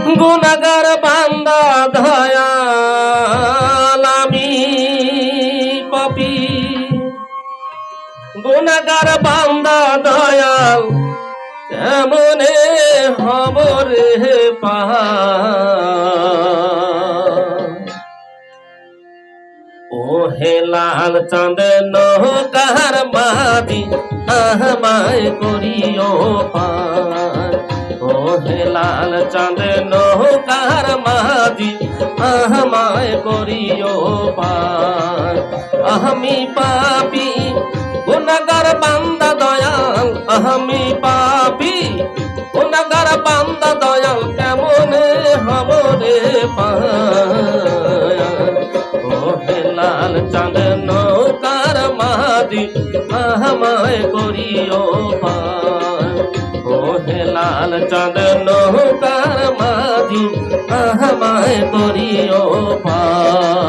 গুনাহগার বান্দা দয়াল আমি পাপী, গুনাহগার বান্দা দয়াল কেমনে হব রে পার। ও হে লাল চাঁদ নৌকার মাঝি আমায় করিও পার। ও হে লাল চাঁদ নৌকার মাঝি আমায় করিও পার। আমি পাপী গুনাহগার বান্দা দয়াল, আমি পাপী গুনাহগার বান্দা দয়াল কেমনে হব রে পার। ও হে লাল চাঁদ নৌকার মাঝি আমায় করিও পার। ও হে লাল চাঁদ নৌকার মাঝি আমায় করিও পার।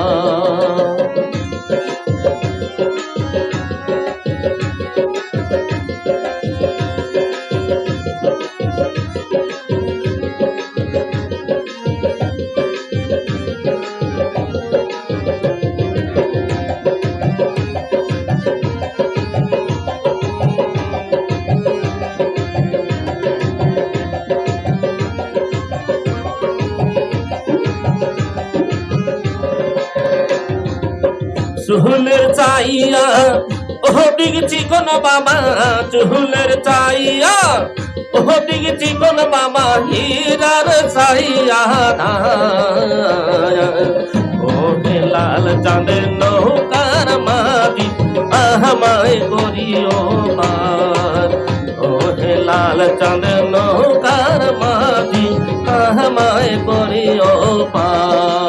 চুলের চাইয়া ও দিক চিকন বাবা, চুলের চাইয়া ও দিক চিকন বাবা, হীরার চাইয়া ও হে লাল চাঁদ নৌকার মাঝি আমায় করিও পার। ও হে লাল চাঁদ নৌকার মাঝি আমায় করিও পার।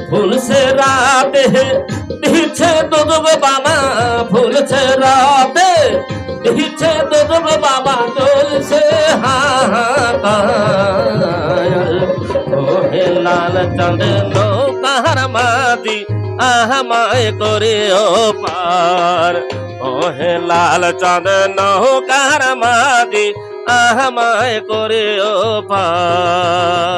ফুলছে রাতে দিচ্ছে দুদুব বাবা, ফুলছে রাতে দিচ্ছে দুদুব বাবা, চলছে হাহাকার। ও হে লাল চাঁদ নৌকার মাঝি আমায় করিও পার। ও হে লাল চাঁদ নৌকার মাঝি আমায় করিও পার।